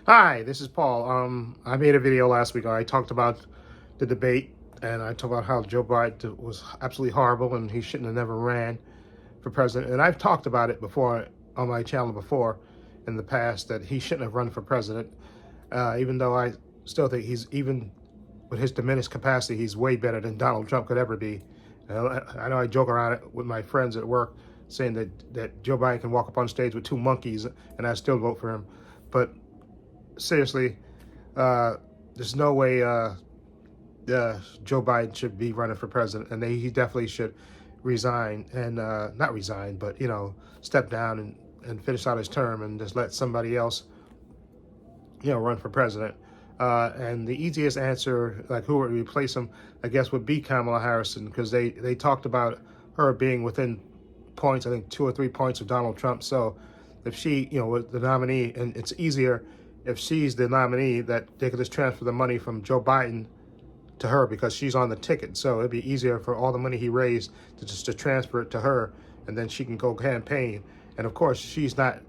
Hi, this is Paul. I made a video last week. I talked about the debate, and I talked about how Joe Biden was absolutely horrible and he shouldn't have never ran for president. And I've talked about it before on my channel before in the past that he shouldn't have run for president, even though I still think he's, even with his diminished capacity, he's way better than Donald Trump could ever be. I know I joke around it with my friends at work saying that Joe Biden can walk up on stage with two monkeys and I still vote for him. But seriously, there's no way Joe Biden should be running for president, and he definitely should resign and not resign, but step down and finish out his term and just let somebody else run for president. And the easiest answer, like who would replace him, I guess would be Kamala Harris, because they talked about her being within points, I think 2 or 3 points of Donald Trump. So if she, was the nominee, and it's easier if she's the nominee, that they could just transfer the money from Joe Biden to her because she's on the ticket. So it'd be easier for all the money he raised to transfer it to her, and then she can go campaign. And of course, she's not.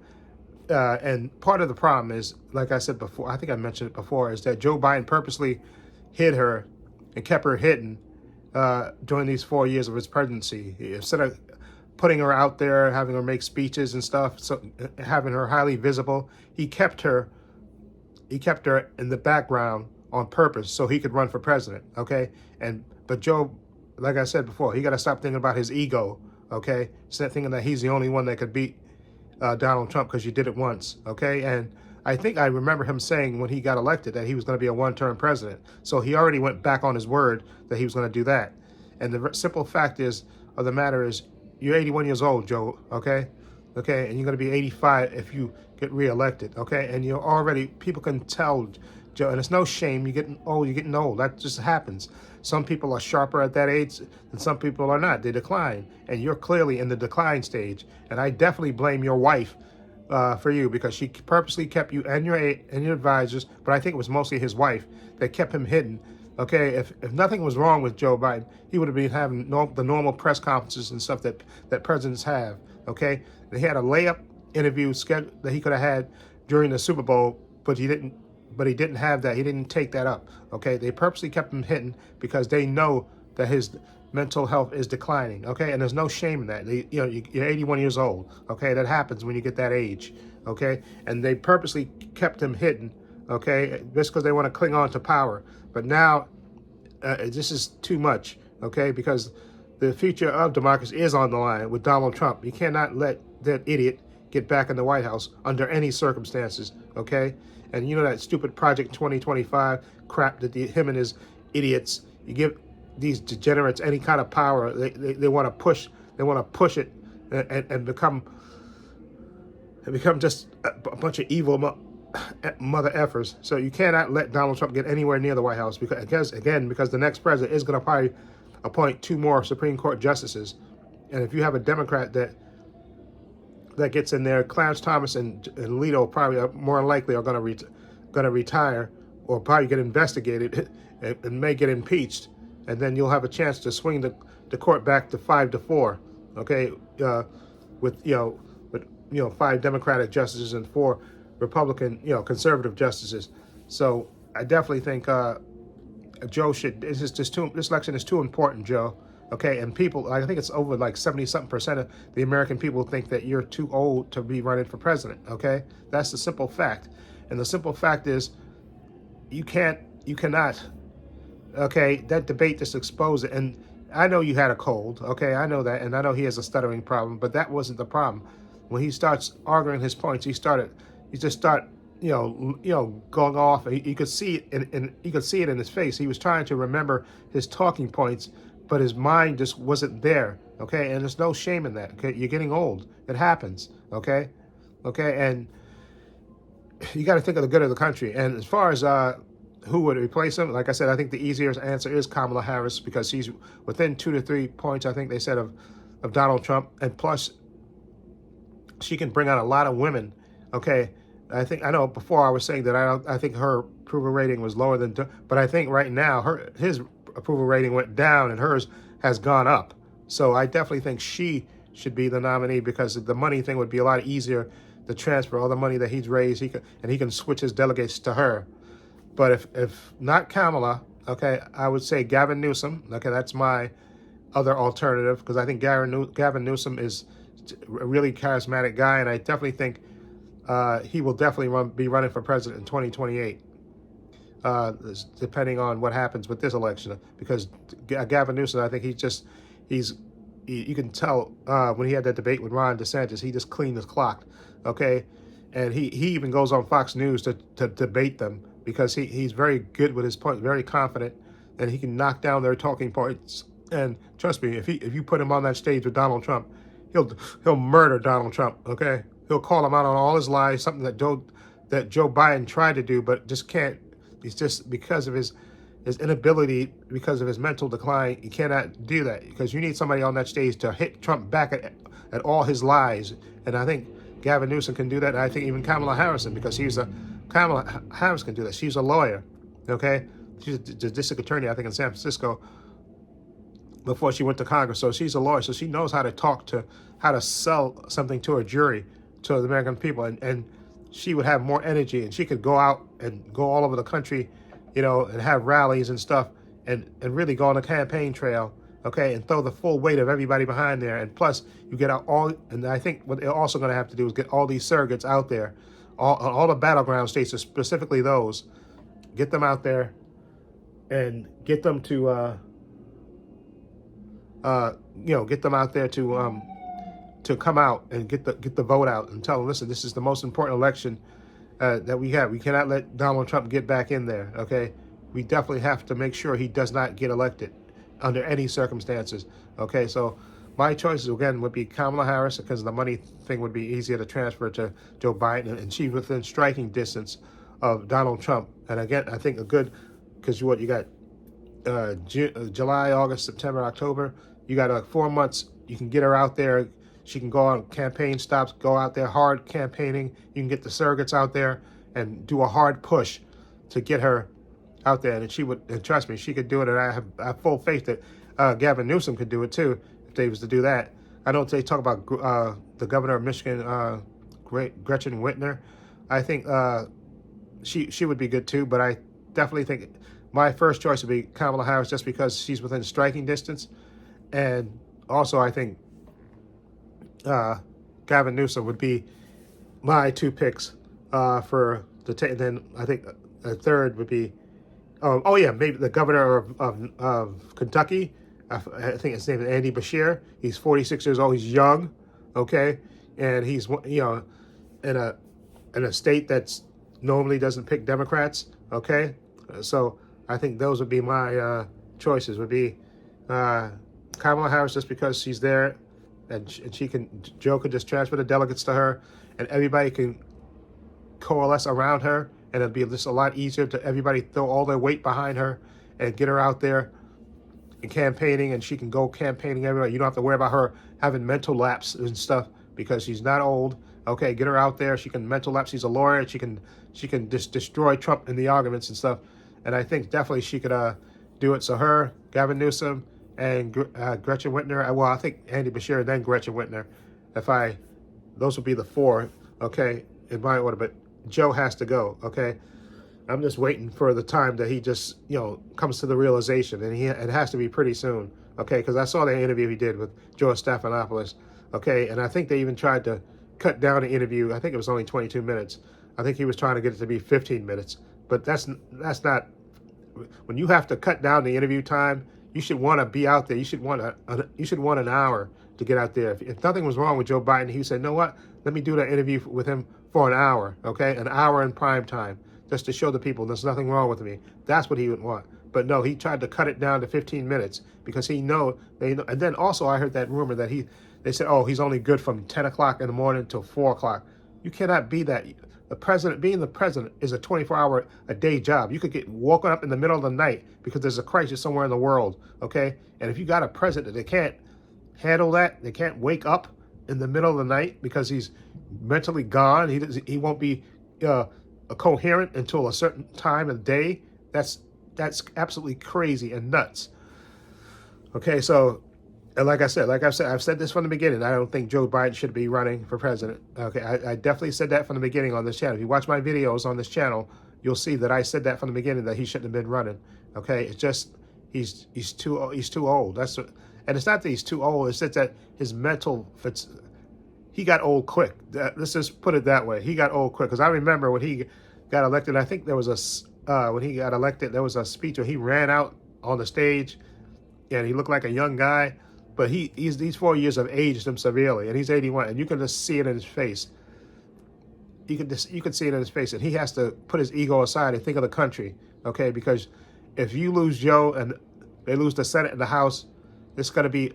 And part of the problem is, like I said before, I think I mentioned it before, is that Joe Biden purposely hid her and kept her hidden during these 4 years of his presidency. Instead of putting her out there, having her make speeches and stuff, so having her highly visible, he kept her in the background on purpose so he could run for president, okay? But Joe, like I said before, he got to stop thinking about his ego, okay? Instead of thinking that he's the only one that could beat Donald Trump because you did it once, okay? And I think I remember him saying when he got elected that he was going to be a one-term president. So he already went back on his word that he was going to do that. And the simple fact of the matter is, you're 81 years old, Joe, okay? Okay, and you're going to be 85 if you get reelected, okay? And you're already, people can tell, Joe, and it's no shame, you're getting old. That just happens. Some people are sharper at that age and some people are not. They decline, and you're clearly in the decline stage. And I definitely blame your wife for you, because she purposely kept you and your advisors, but I think it was mostly his wife that kept him hidden. Okay, if nothing was wrong with Joe Biden, he would have been having the normal press conferences and stuff that presidents have. Okay, he had a layup interview schedule that he could have had during the Super Bowl, but he didn't. But he didn't have that. He didn't take that up. Okay, they purposely kept him hidden because they know that his mental health is declining. Okay, and there's no shame in that. You're 81 years old. Okay, that happens when you get that age. Okay, and they purposely kept him hidden. Okay, just because they want to cling on to power. But now, this is too much. Okay, because the future of democracy is on the line with Donald Trump. You cannot let that idiot get back in the White House under any circumstances. Okay. And that stupid Project 2025 crap that him and his idiots, you give these degenerates any kind of power, they want to push, it and become just a bunch of evil mother effers. So you cannot let Donald Trump get anywhere near the White House because the next president is going to probably appoint 2 more Supreme Court justices. And if you have a Democrat that gets in there, Clarence Thomas and Alito probably more likely are going to retire or probably get investigated and may get impeached, and then you'll have a chance to swing the court back to 5-4, okay, with 5 Democratic justices and 4 Republican conservative justices. So I definitely think Joe should. This election is too important, Joe. Okay, and people, I think it's over like 70-something% of the American people think that you're too old to be running for president. Okay, that's the simple fact. And the simple fact is, you cannot. Okay, that debate just exposed it. And I know you had a cold. Okay, I know that, and I know he has a stuttering problem. But that wasn't the problem. When he starts arguing his points, he just start going off. And you could see it, and you could see it in his face. He was trying to remember his talking points, but his mind just wasn't there, okay? And there's no shame in that, okay? You're getting old. It happens, okay? Okay, and you got to think of the good of the country. And as far as who would replace him, like I said, I think the easiest answer is Kamala Harris, because she's within 2 to 3 points, I think they said, of Donald Trump. And plus, she can bring out a lot of women, okay? I know before I was saying that I think her approval rating was lower than, but I think right now his approval rating went down and hers has gone up. So I definitely think she should be the nominee, because the money thing would be a lot easier to transfer all the money that he's raised. He can switch his delegates to her. But if not Kamala, okay, I would say Gavin Newsom. Okay, that's my other alternative, because I think Gavin Newsom is a really charismatic guy, and I definitely think he will definitely be running for president in 2028. Depending on what happens with this election, because Gavin Newsom, I think you can tell when he had that debate with Ron DeSantis, he just cleaned his clock, okay, and he even goes on Fox News to debate them, because he's very good with his point, very confident, and he can knock down their talking points. And trust me, if you put him on that stage with Donald Trump, he'll murder Donald Trump, okay? He'll call him out on all his lies, something that Joe Biden tried to do but just can't. He's just, because of his inability, because of his mental decline, he cannot do that, because you need somebody on that stage to hit Trump back at all his lies. And I think Gavin Newsom can do that, and I think even Kamala Harris, because Kamala Harris can do that. She's a lawyer, okay? She's a district attorney, I think, in San Francisco before she went to Congress. So she's a lawyer, so she knows how to sell something to a jury, to the American people, and she would have more energy, and she could go out and go all over the country, and have rallies and stuff, and really go on a campaign trail, okay, and throw the full weight of everybody behind there. And plus, you get out and I think what they're also going to have to do is get all these surrogates out there, all the battleground states, specifically those, get them out there, and get them to, get them out there to come out and get the vote out, and tell them, listen, this is the most important election that we have. We cannot let Donald Trump get back in there, okay? We definitely have to make sure he does not get elected under any circumstances, okay? So my choices, again, would be Kamala Harris, because the money thing would be easier to transfer to Joe Biden, and she's within striking distance of Donald Trump. And again, I think because you got July, August, September, October, you got 4 months. You can get her out there. She can go on campaign stops, go out there hard campaigning. You can get the surrogates out there and do a hard push to get her out there. And trust me, she could do it. And I have full faith that Gavin Newsom could do it too, if they was to do that. I know they talk about the governor of Michigan, Gretchen Whitmer. I think she would be good too, but I definitely think my first choice would be Kamala Harris, just because she's within striking distance. And also, I think Gavin Newsom would be my two picks for and then I think a third would be maybe the governor of Kentucky. I think his name is Andy Beshear. He's 46 years old. He's young, okay, and he's in a state that's normally doesn't pick Democrats, okay. So I think those would be my choices. Would be Kamala Harris, just because she's there. And Joe could just transfer the delegates to her, and everybody can coalesce around her, and it'll be just a lot easier to everybody throw all their weight behind her and get her out there and campaigning, and she can go campaigning everywhere. You don't have to worry about her having mental lapse and stuff, because she's not old. Okay, get her out there. She can mental lapse. She's a lawyer. She can just destroy Trump in the arguments and stuff. And I think definitely she could do it. So her, Gavin Newsom, and Gretchen Whitmer. Well, I think Andy Beshear and then Gretchen Whitmer. Those would be the four, okay, in my order. But Joe has to go, okay. I'm just waiting for the time that he just, comes to the realization, and it has to be pretty soon, okay. Because I saw the interview he did with George Stephanopoulos, okay, and I think they even tried to cut down the interview. I think it was only 22 minutes. I think he was trying to get it to be 15 minutes. But that's not. When you have to cut down the interview time, you should want to be out there. You should want an hour to get out there. If nothing was wrong with Joe Biden, he said, "You know what? Let me do that interview with him for an hour, okay? An hour in prime time, just to show the people there's nothing wrong with me." That's what he would want. But no, he tried to cut it down to 15 minutes because they know. And then also I heard that rumor that they said, oh, he's only good from 10 o'clock in the morning till 4 o'clock. You cannot be that. Being the president is a 24-hour a day job. You could get woken up in the middle of the night because there's a crisis somewhere in the world, okay? And if you got a president that can't handle that, they can't wake up in the middle of the night because he's mentally gone, he won't be coherent until a certain time of day, that's absolutely crazy and nuts. Okay, so And I've said this from the beginning. I don't think Joe Biden should be running for president. Okay, I definitely said that from the beginning on this channel. If you watch my videos on this channel, you'll see that I said that from the beginning that he shouldn't have been running. Okay, it's just he's too old. And it's not that he's too old. It's just that his mental fits. He got old quick. Let's just put it that way. He got old quick because I remember when he got elected. I think there was when he got elected, there was a speech where he ran out on the stage, and he looked like a young guy. But he's 4 years of aged him severely, and he's 81, and you can just see it in his face. You can see it in his face, and he has to put his ego aside and think of the country, okay? Because if you lose Joe and they lose the Senate and the House, this country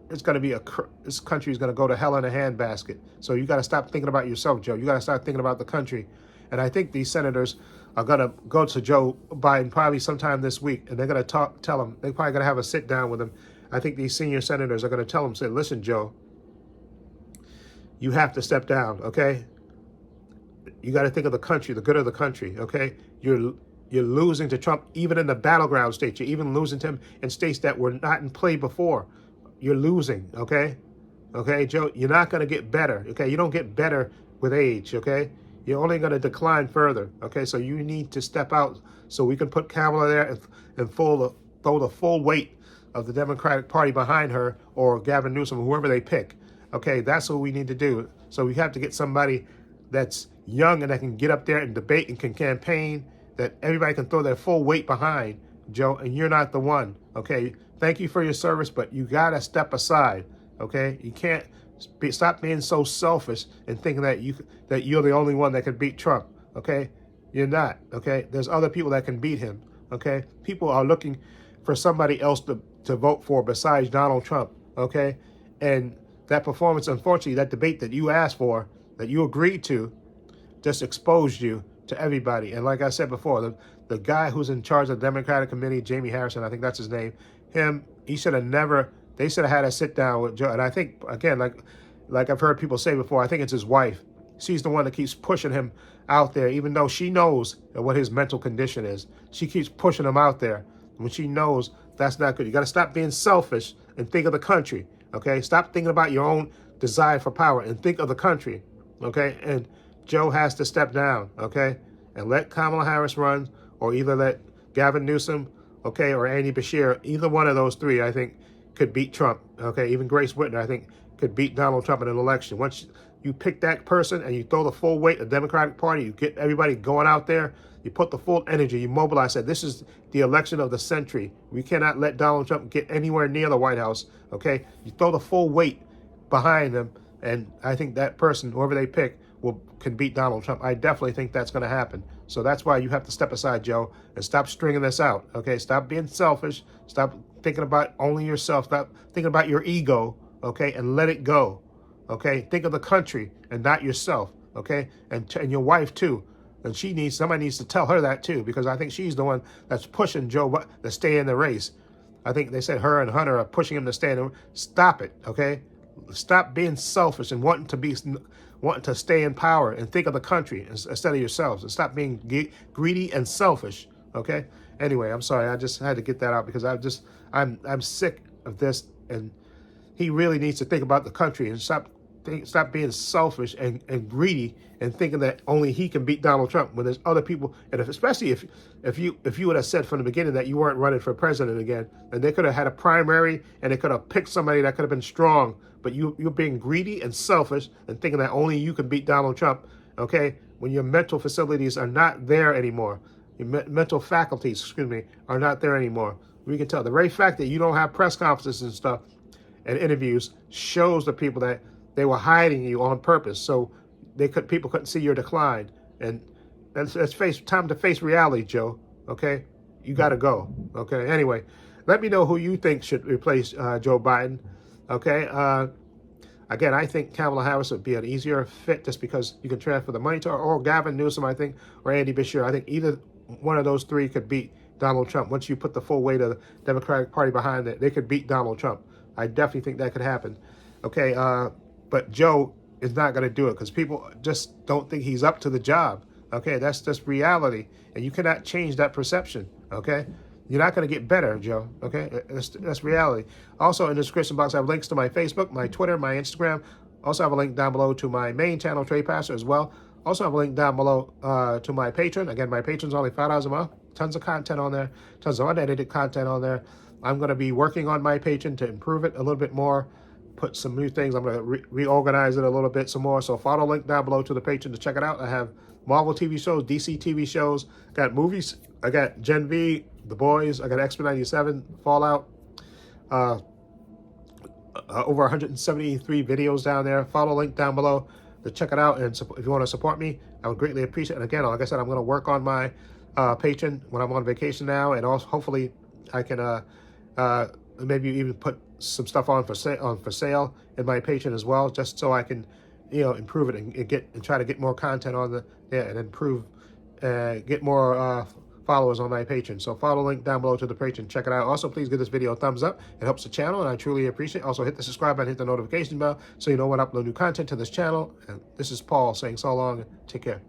is going to go to hell in a handbasket. So you got to stop thinking about yourself, Joe. You got to start thinking about the country. And I think these senators are going to go to Joe Biden probably sometime this week, and they're going to tell him. They're probably going to have a sit down with him. I think these senior senators are going to tell him, say, listen, Joe, you have to step down, okay? You got to think of the country, the good of the country, okay? You're losing to Trump even in the battleground states. You're even losing to him in states that were not in play before. You're losing, okay? Okay, Joe, you're not going to get better, okay? You don't get better with age, okay? You're only going to decline further, okay? So you need to step out so we can put Kamala there and throw the full weight of the Democratic Party behind her, or Gavin Newsom, whoever they pick. Okay, that's what we need to do. So we have to get somebody that's young and that can get up there and debate and can campaign, that everybody can throw their full weight behind, Joe, and you're not the one, okay? Thank you for your service, but you got to step aside, okay? You can't stop being so selfish and thinking that you're the only one that can beat Trump, okay? You're not, okay? There's other people that can beat him, okay? People are looking for somebody else to vote for besides Donald Trump, okay? And that performance, unfortunately, that debate that you asked for, that you agreed to, just exposed you to everybody. And like I said before, the guy who's in charge of the Democratic Committee, Jamie Harrison, I think that's his name, they should have had a sit down with Joe. And I think, again, like I've heard people say before, I think it's his wife. She's the one that keeps pushing him out there, even though she knows what his mental condition is. She keeps pushing him out there when she knows that's not good. You got to stop being selfish and think of the country, okay? Stop thinking about your own desire for power and think of the country, okay? And Joe has to step down, okay? And let Kamala Harris run, or either let Gavin Newsom, okay, or Andy Beshear. Either one of those three, I think, could beat Trump, okay? Even Grace Whitner, I think, could beat Donald Trump in an election. Once you pick that person and you throw the full weight of the Democratic Party, you get everybody going out there, you put the full energy, you mobilize that. This is the election of the century. We cannot let Donald Trump get anywhere near the White House, okay? You throw the full weight behind them, and I think that person, whoever they pick, can beat Donald Trump. I definitely think that's going to happen. So that's why you have to step aside, Joe, and stop stringing this out, okay? Stop being selfish. Stop thinking about only yourself. Stop thinking about your ego, okay? And let it go, okay? Think of the country and not yourself, okay? And your wife, too. And somebody needs to tell her that too, because I think she's the one that's pushing Joe to stay in the race. I think they said her and Hunter are pushing him to stay in the race. Stop it, okay? Stop being selfish and wanting to stay in power and think of the country instead of yourselves. And stop being greedy and selfish, okay? Anyway, I'm sorry. I just had to get that out because I'm sick of this, and he really needs to think about the country and stop being selfish and greedy and thinking that only he can beat Donald Trump when there's other people. And especially if you would have said from the beginning that you weren't running for president again, then they could have had a primary and they could have picked somebody that could have been strong. But you're being greedy and selfish and thinking that only you can beat Donald Trump, okay, when your mental facilities are not there anymore. Your mental faculties, are not there anymore. We can tell. The very fact that you don't have press conferences and stuff and interviews shows the people that they were hiding you on purpose, so people couldn't see your decline. And it's time to face reality, Joe. Okay, you got to go. Okay. Anyway, let me know who you think should replace Joe Biden. Okay. Again, I think Kamala Harris would be an easier fit just because you can transfer the money to her, or Gavin Newsom, I think, or Andy Beshear. I think either one of those three could beat Donald Trump. Once you put the full weight of the Democratic Party behind it, they could beat Donald Trump. I definitely think that could happen. Okay. But Joe is not going to do it because people just don't think he's up to the job. Okay, that's just reality. And you cannot change that perception. Okay, You're not going to get better, Joe. Okay, that's reality. Also, in the description box, I have links to my Facebook, my Twitter, my Instagram. Also, I have a link down below to my main channel, Trepacer, as well. Also, I have a link down below to my Patreon. Again, my Patreon's only $5 a month. Tons of content on there. Tons of unedited content on there. I'm going to be working on my Patreon to improve it a little bit more. Put some new things. I'm going to reorganize it a little bit some more. So follow the link down below to the Patreon to check it out. I have Marvel TV shows, DC TV shows. Got movies. I got Gen V, The Boys. I got X-Men 97, Fallout. Over 173 videos down there. Follow the link down below to check it out. And if you want to support me, I would greatly appreciate it. And again, like I said, I'm going to work on my Patreon when I'm on vacation now. And also, hopefully, I can maybe even put some stuff on for sale in my Patreon as well, just so I can, improve it and try to get more content on and improve, get more followers on my Patreon. So follow the link down below to the Patreon. Check it out. Also, please give this video a thumbs up. It helps the channel, and I truly appreciate it. Also, hit the subscribe button, hit the notification bell, so you know when I upload new content to this channel. And this is Paul saying so long. Take care.